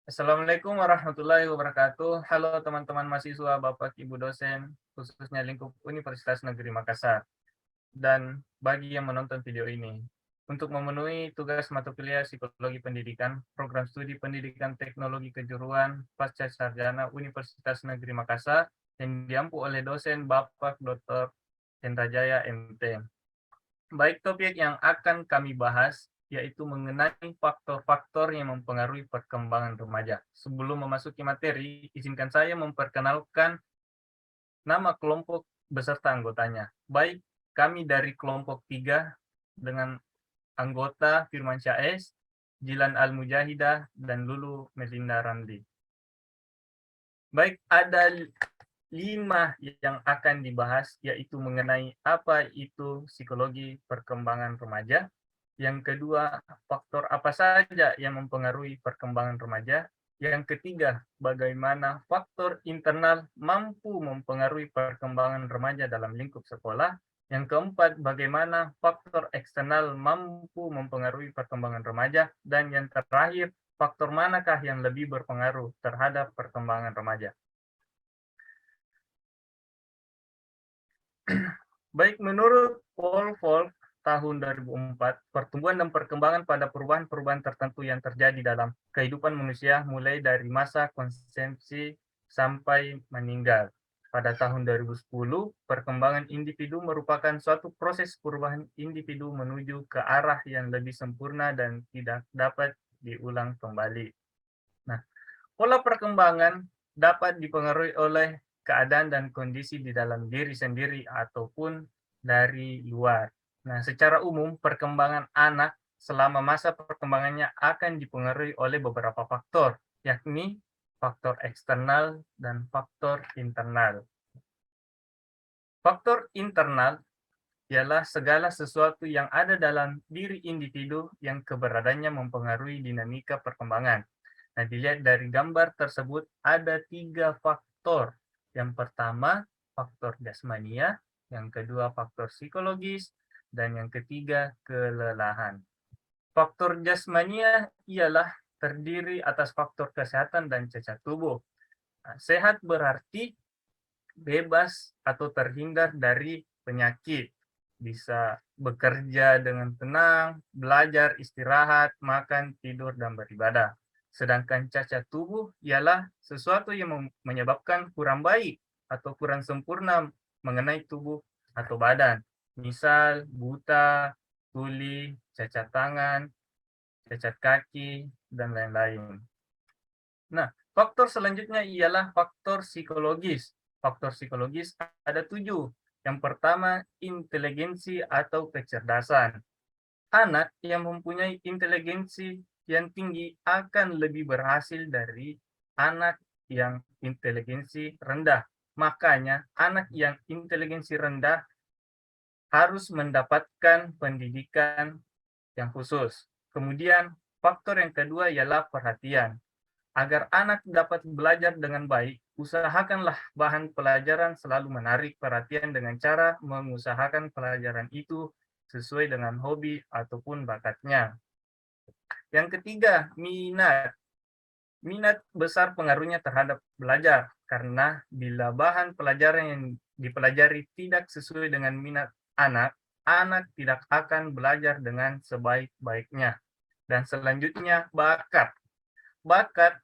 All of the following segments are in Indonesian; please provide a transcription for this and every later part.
Assalamualaikum warahmatullahi wabarakatuh. Halo teman-teman mahasiswa, Bapak Ibu dosen, khususnya lingkup Universitas Negeri Makassar, dan bagi yang menonton video ini. Untuk memenuhi tugas mata kuliah Psikologi Pendidikan, Program Studi Pendidikan Teknologi Kejuruan Pasca Sarjana Universitas Negeri Makassar, yang diampu oleh dosen Bapak Dr. Hendra Jaya, MT. Baik, topik yang akan kami bahas yaitu mengenai faktor-faktor yang mempengaruhi perkembangan remaja. Sebelum memasuki materi, izinkan saya memperkenalkan nama kelompok beserta anggotanya. Baik, kami dari kelompok 3 dengan anggota Firman Syahs, Jilan Al-Mujahidah, dan Lulu Melinda Ramli. Baik, ada 5 yang akan dibahas, yaitu mengenai apa itu psikologi perkembangan remaja. Yang kedua, faktor apa saja yang mempengaruhi perkembangan remaja. Yang ketiga, bagaimana faktor internal mampu mempengaruhi perkembangan remaja dalam lingkup sekolah. Yang keempat, bagaimana faktor eksternal mampu mempengaruhi perkembangan remaja. Dan yang terakhir, faktor manakah yang lebih berpengaruh terhadap perkembangan remaja. Baik, menurut Paul Volck tahun 2004, pertumbuhan dan perkembangan pada perubahan-perubahan tertentu yang terjadi dalam kehidupan manusia mulai dari masa konsepsi sampai meninggal. Pada tahun 2010, perkembangan individu merupakan suatu proses perubahan individu menuju ke arah yang lebih sempurna dan tidak dapat diulang kembali. Nah, pola perkembangan dapat dipengaruhi oleh keadaan dan kondisi di dalam diri sendiri ataupun dari luar. Nah, secara umum perkembangan anak selama masa perkembangannya akan dipengaruhi oleh beberapa faktor, yakni faktor eksternal dan faktor internal. Faktor internal ialah segala sesuatu yang ada dalam diri individu yang keberadaannya mempengaruhi dinamika perkembangan. Nah, dilihat dari gambar tersebut ada 3 faktor. Yang pertama, faktor jasmania, yang kedua faktor psikologis, dan yang ketiga kelelahan. Faktor jasmania ialah terdiri atas faktor kesehatan dan cacat tubuh. Nah, sehat berarti bebas atau terhindar dari penyakit, bisa bekerja dengan tenang, belajar, istirahat, makan, tidur, dan beribadah. Sedangkan cacat tubuh ialah sesuatu yang menyebabkan kurang baik atau kurang sempurna mengenai tubuh atau badan. Misal buta, tuli, cacat tangan, cacat kaki, dan lain-lain. Nah, faktor selanjutnya ialah faktor psikologis. Faktor psikologis ada 7. Yang pertama, inteligensi atau kecerdasan. Anak yang mempunyai inteligensi yang tinggi akan lebih berhasil dari anak yang inteligensi rendah. Makanya, anak yang inteligensi rendah harus mendapatkan pendidikan yang khusus. Kemudian, faktor yang kedua ialah perhatian. Agar anak dapat belajar dengan baik, usahakanlah bahan pelajaran selalu menarik perhatian dengan cara mengusahakan pelajaran itu sesuai dengan hobi ataupun bakatnya. Yang ketiga, minat. Minat besar pengaruhnya terhadap belajar, karena bila bahan pelajaran yang dipelajari tidak sesuai dengan minat anak, anak tidak akan belajar dengan sebaik-baiknya. Dan selanjutnya, bakat. Bakat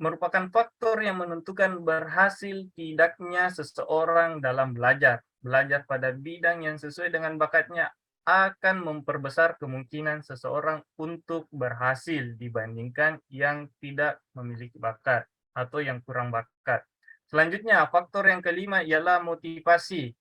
merupakan faktor yang menentukan berhasil tidaknya seseorang dalam belajar. Belajar pada bidang yang sesuai dengan bakatnya akan memperbesar kemungkinan seseorang untuk berhasil dibandingkan yang tidak memiliki bakat atau yang kurang bakat. Selanjutnya, faktor yang kelima ialah motivasi.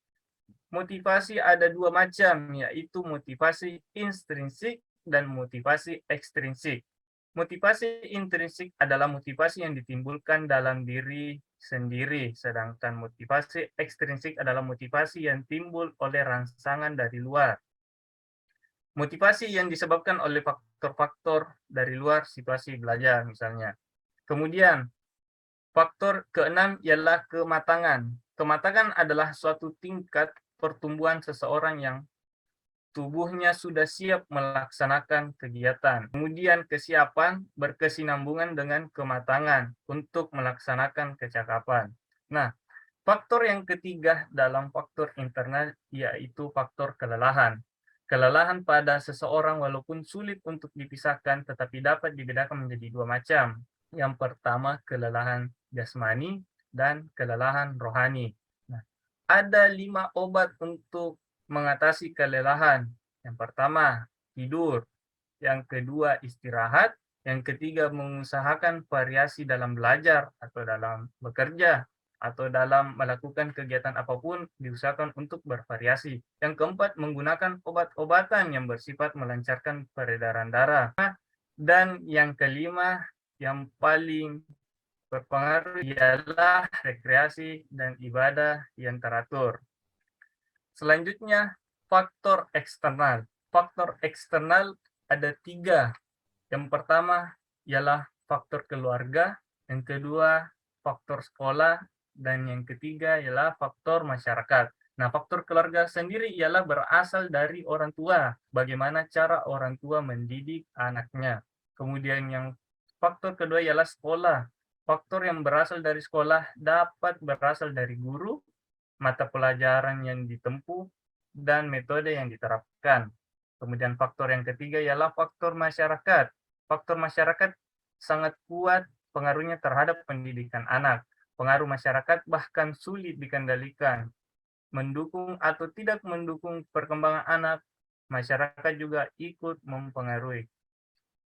Motivasi ada 2 macam, yaitu motivasi intrinsik dan motivasi ekstrinsik. Motivasi intrinsik adalah motivasi yang ditimbulkan dalam diri sendiri, sedangkan motivasi ekstrinsik adalah motivasi yang timbul oleh rangsangan dari luar. Motivasi yang disebabkan oleh faktor-faktor dari luar situasi belajar misalnya. Kemudian, faktor keenam ialah kematangan. Kematangan adalah suatu tingkat pertumbuhan seseorang yang tubuhnya sudah siap melaksanakan kegiatan. Kemudian kesiapan berkesinambungan dengan kematangan untuk melaksanakan kecakapan. Nah, faktor yang ketiga dalam faktor internal yaitu faktor kelelahan. Kelelahan pada seseorang walaupun sulit untuk dipisahkan tetapi dapat dibedakan menjadi dua macam. Yang pertama kelelahan jasmani dan kelelahan rohani. Nah, ada 5 obat untuk mengatasi kelelahan. Yang pertama, tidur. Yang kedua, istirahat. Yang ketiga, mengusahakan variasi dalam belajar atau dalam bekerja atau dalam melakukan kegiatan apapun diusahakan untuk bervariasi. Yang keempat, menggunakan obat-obatan yang bersifat melancarkan peredaran darah. Dan yang kelima, yang paling berpengaruh ialah rekreasi dan ibadah yang teratur. Selanjutnya, faktor eksternal. Faktor eksternal ada 3. Yang pertama ialah faktor keluarga, yang kedua faktor sekolah, dan yang ketiga ialah faktor masyarakat. Nah, faktor keluarga sendiri ialah berasal dari orang tua, bagaimana cara orang tua mendidik anaknya. Kemudian yang faktor kedua ialah sekolah. Faktor yang berasal dari sekolah dapat berasal dari guru, mata pelajaran yang ditempuh, dan metode yang diterapkan. Kemudian faktor yang ketiga ialah faktor masyarakat. Faktor masyarakat sangat kuat pengaruhnya terhadap pendidikan anak. Pengaruh masyarakat bahkan sulit dikendalikan. Mendukung atau tidak mendukung perkembangan anak, masyarakat juga ikut mempengaruhi.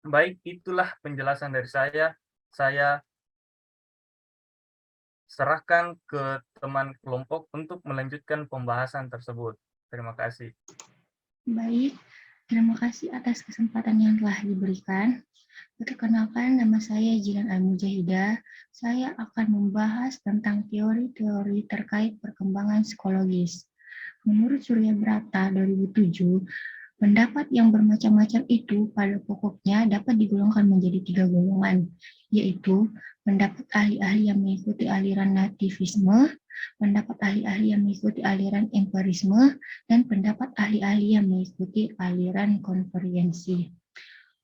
Baik, itulah penjelasan dari saya. Saya serahkan ke teman kelompok untuk melanjutkan pembahasan tersebut. Terima kasih. Baik, terima kasih atas kesempatan yang telah diberikan. Perkenalkan, nama saya Jilan Al-Mujahidah. Saya akan membahas tentang teori-teori terkait perkembangan psikologis. Menurut Surya Brata 2007, pendapat yang bermacam-macam itu pada pokoknya dapat digolongkan menjadi 3 golongan, yaitu pendapat ahli-ahli yang mengikuti aliran nativisme, pendapat ahli-ahli yang mengikuti aliran empirisme, dan pendapat ahli-ahli yang mengikuti aliran konvergensi.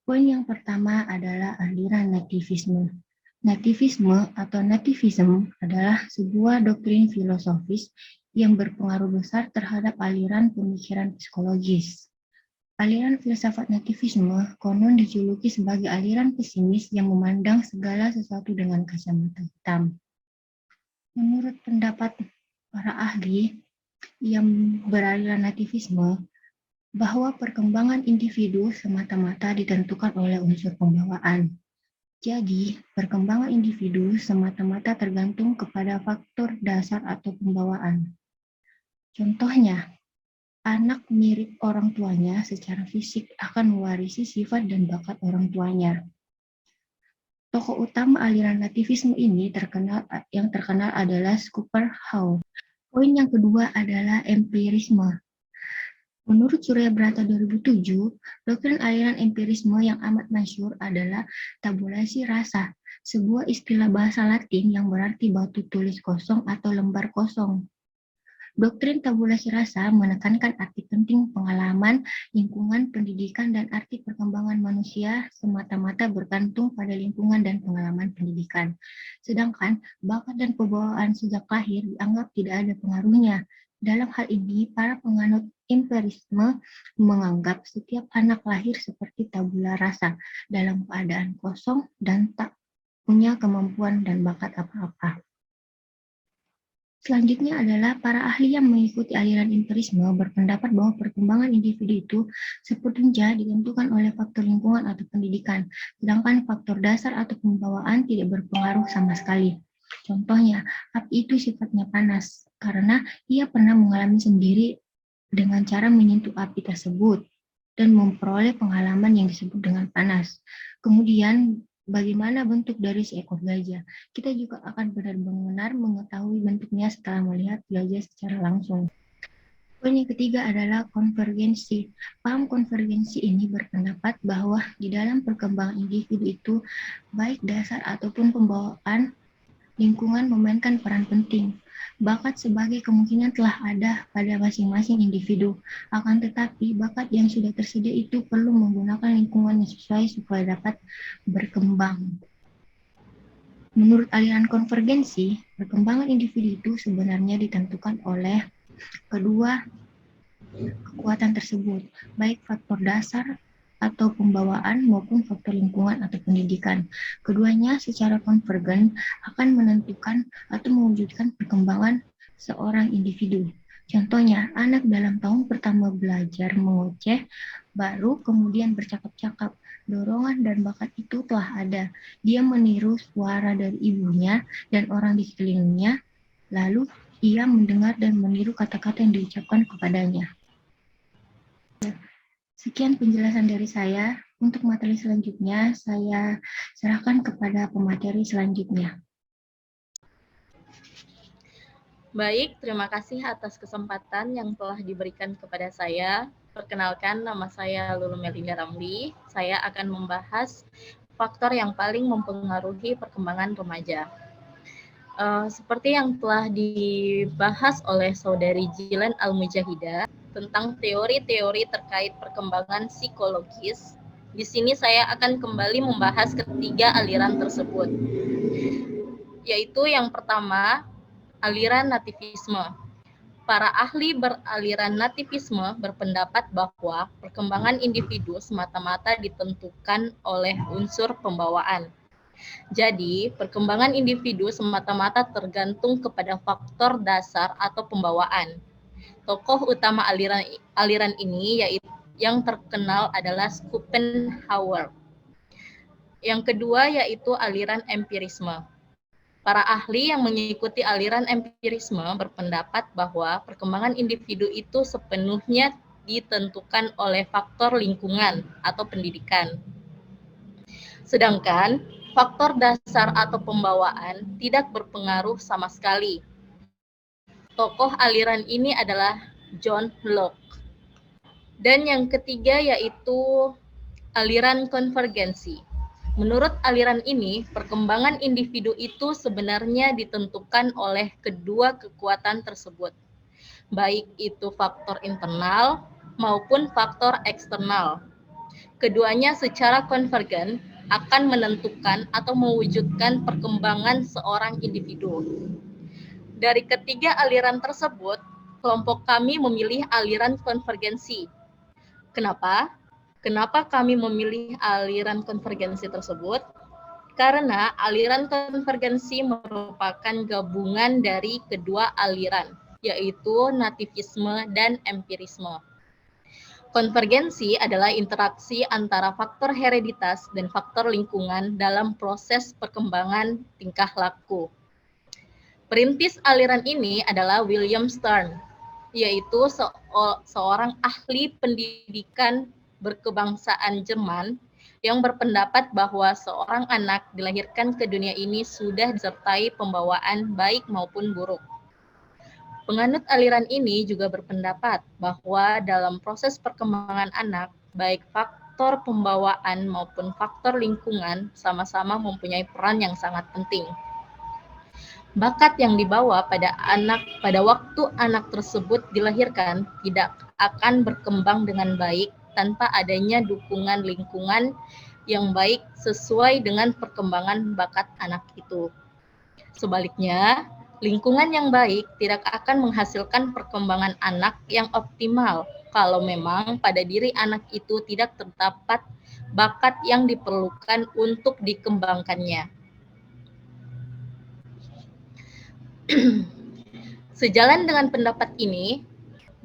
Poin yang pertama adalah aliran nativisme. Nativisme atau nativism adalah sebuah doktrin filosofis yang berpengaruh besar terhadap aliran pemikiran psikologis. Aliran filsafat nativisme konon dijuluki sebagai aliran pesimis yang memandang segala sesuatu dengan kacamata hitam. Menurut pendapat para ahli yang beraliran nativisme, bahwa perkembangan individu semata-mata ditentukan oleh unsur pembawaan. Jadi, perkembangan individu semata-mata tergantung kepada faktor dasar atau pembawaan. Contohnya, anak mirip orang tuanya secara fisik akan mewarisi sifat dan bakat orang tuanya. Tokoh utama aliran nativisme ini yang terkenal adalah Schopenhauer. Poin yang kedua adalah empirisme. Menurut Surya Brata 2007, doktrin aliran empirisme yang amat masyhur adalah tabulasi rasa, sebuah istilah bahasa Latin yang berarti batu tulis kosong atau lembar kosong. Doktrin tabulasi rasa menekankan arti penting pengalaman, lingkungan, pendidikan, dan arti perkembangan manusia semata-mata bergantung pada lingkungan dan pengalaman pendidikan. Sedangkan bakat dan pembawaan sejak lahir dianggap tidak ada pengaruhnya. Dalam hal ini, para penganut empirisme menganggap setiap anak lahir seperti tabula rasa, dalam keadaan kosong dan tak punya kemampuan dan bakat apa-apa. Selanjutnya adalah para ahli yang mengikuti aliran empirisme berpendapat bahwa perkembangan individu itu sepenuhnya ditentukan oleh faktor lingkungan atau pendidikan, sedangkan faktor dasar atau pembawaan tidak berpengaruh sama sekali. Contohnya, api itu sifatnya panas, karena ia pernah mengalami sendiri dengan cara menyentuh api tersebut dan memperoleh pengalaman yang disebut dengan panas. Kemudian, bagaimana bentuk dari seekor gajah? Kita juga akan benar-benar mengetahui bentuknya setelah melihat gajah secara langsung. Poin yang ketiga adalah konvergensi. Paham konvergensi ini berpendapat bahwa di dalam perkembangan individu itu, baik dasar ataupun pembawaan, lingkungan memainkan peran penting. Bakat sebagai kemungkinan telah ada pada masing-masing individu. Akan tetapi, bakat yang sudah tersedia itu perlu menggunakan lingkungan yang sesuai supaya dapat berkembang. Menurut aliran konvergensi, perkembangan individu itu sebenarnya ditentukan oleh kedua kekuatan tersebut, baik faktor dasar atau pembawaan maupun faktor lingkungan atau pendidikan. Keduanya secara konvergen akan menentukan atau mewujudkan perkembangan seorang individu. Contohnya, anak dalam tahun pertama belajar mengoceh, baru kemudian bercakap-cakap. Dorongan dan bakat itu telah ada. Dia meniru suara dari ibunya dan orang di sekelilingnya, lalu ia mendengar dan meniru kata-kata yang diucapkan kepadanya. Sekian penjelasan dari saya. Untuk materi selanjutnya, saya serahkan kepada pemateri selanjutnya. Baik, terima kasih atas kesempatan yang telah diberikan kepada saya. Perkenalkan, nama saya Lulu Melinda Ramli. Saya akan membahas faktor yang paling mempengaruhi perkembangan remaja. Seperti yang telah dibahas oleh Saudari Jilan Al-Mujahidah tentang teori-teori terkait perkembangan psikologis, di sini saya akan kembali membahas ketiga aliran tersebut, yaitu yang pertama, aliran nativisme. Para ahli beraliran nativisme berpendapat bahwa perkembangan individu semata-mata ditentukan oleh unsur pembawaan. Jadi, perkembangan individu semata-mata tergantung kepada faktor dasar atau pembawaan. Tokoh utama aliran ini yaitu yang terkenal adalah Schopenhauer. Yang kedua yaitu aliran empirisme. Para ahli yang mengikuti aliran empirisme berpendapat bahwa perkembangan individu itu sepenuhnya ditentukan oleh faktor lingkungan atau pendidikan. Sedangkan faktor dasar atau pembawaan tidak berpengaruh sama sekali. Tokoh aliran ini adalah John Locke. Dan yang ketiga yaitu aliran konvergensi. Menurut aliran ini, perkembangan individu itu sebenarnya ditentukan oleh kedua kekuatan tersebut, baik itu faktor internal maupun faktor eksternal. Keduanya secara konvergen akan menentukan atau mewujudkan perkembangan seorang individu. Dari ketiga aliran tersebut, kelompok kami memilih aliran konvergensi. Kenapa? Kenapa kami memilih aliran konvergensi tersebut? Karena aliran konvergensi merupakan gabungan dari kedua aliran, yaitu nativisme dan empirisme. Konvergensi adalah interaksi antara faktor hereditas dan faktor lingkungan dalam proses perkembangan tingkah laku. Perintis aliran ini adalah William Stern, yaitu seorang ahli pendidikan berkebangsaan Jerman yang berpendapat bahwa seorang anak dilahirkan ke dunia ini sudah disertai pembawaan baik maupun buruk. Penganut aliran ini juga berpendapat bahwa dalam proses perkembangan anak, baik faktor pembawaan maupun faktor lingkungan sama-sama mempunyai peran yang sangat penting. Bakat yang dibawa pada waktu anak tersebut dilahirkan tidak akan berkembang dengan baik tanpa adanya dukungan lingkungan yang baik sesuai dengan perkembangan bakat anak itu. Sebaliknya, lingkungan yang baik tidak akan menghasilkan perkembangan anak yang optimal kalau memang pada diri anak itu tidak terdapat bakat yang diperlukan untuk dikembangkannya. Sejalan dengan pendapat ini,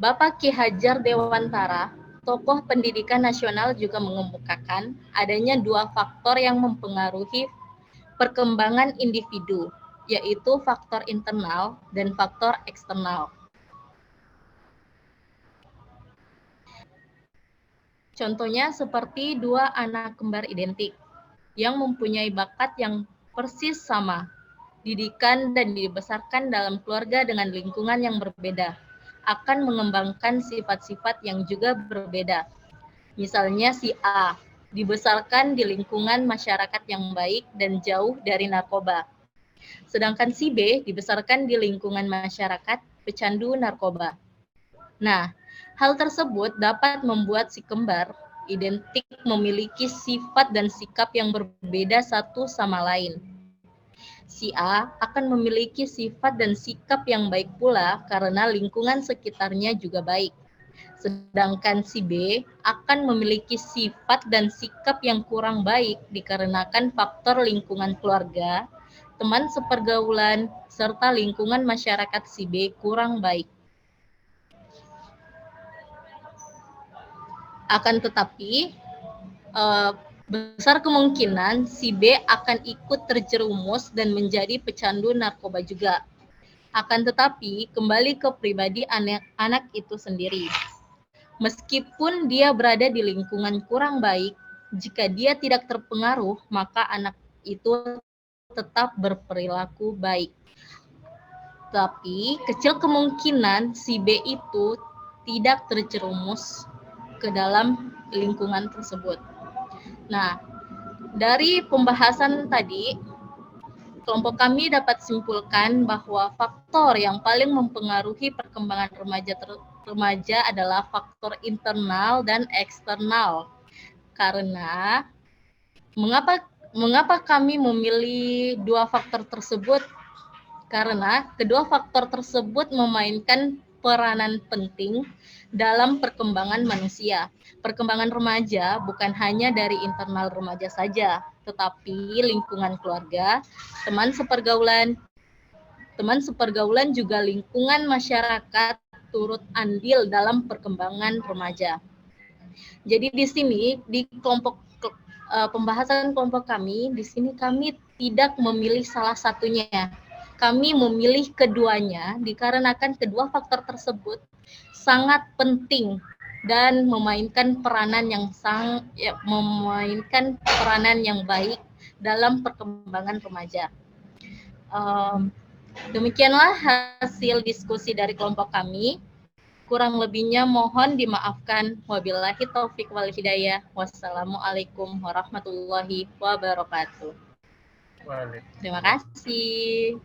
Bapak Ki Hajar Dewantara, tokoh pendidikan nasional juga mengemukakan adanya dua faktor yang mempengaruhi perkembangan individu, yaitu faktor internal dan faktor eksternal. Contohnya seperti dua anak kembar identik yang mempunyai bakat yang persis sama, didikan dan dibesarkan dalam keluarga dengan lingkungan yang berbeda, akan mengembangkan sifat-sifat yang juga berbeda. Misalnya si A dibesarkan di lingkungan masyarakat yang baik dan jauh dari narkoba. Sedangkan si B dibesarkan di lingkungan masyarakat pecandu narkoba. Nah, hal tersebut dapat membuat si kembar identik memiliki sifat dan sikap yang berbeda satu sama lain. Si A akan memiliki sifat dan sikap yang baik pula karena lingkungan sekitarnya juga baik. Sedangkan si B akan memiliki sifat dan sikap yang kurang baik dikarenakan faktor lingkungan keluarga, teman sepergaulan, serta lingkungan masyarakat si B kurang baik. Akan tetapi, besar kemungkinan si B akan ikut terjerumus dan menjadi pecandu narkoba juga. Akan tetapi, kembali ke pribadi anak itu sendiri. Meskipun dia berada di lingkungan kurang baik, jika dia tidak terpengaruh, maka anak itu tetap berperilaku baik. Tapi kecil kemungkinan si B itu tidak terjerumus ke dalam lingkungan tersebut. Nah, dari pembahasan tadi, kelompok kami dapat simpulkan bahwa faktor yang paling mempengaruhi perkembangan remaja adalah faktor internal dan eksternal. Karena mengapa kami memilih dua faktor tersebut? Karena kedua faktor tersebut memainkan peranan penting dalam perkembangan manusia. Perkembangan remaja bukan hanya dari internal remaja saja, tetapi lingkungan keluarga, teman sepergaulan juga lingkungan masyarakat turut andil dalam perkembangan remaja. Jadi di sini di pembahasan kelompok kami, di sini kami tidak memilih salah satunya. Kami memilih keduanya dikarenakan kedua faktor tersebut sangat penting dan memainkan peranan yang baik dalam perkembangan remaja. Demikianlah hasil diskusi dari kelompok kami. Kurang lebihnya mohon dimaafkan. Wabillahi taufik wal hidayah. Wassalamualaikum warahmatullahi wabarakatuh. Terima kasih.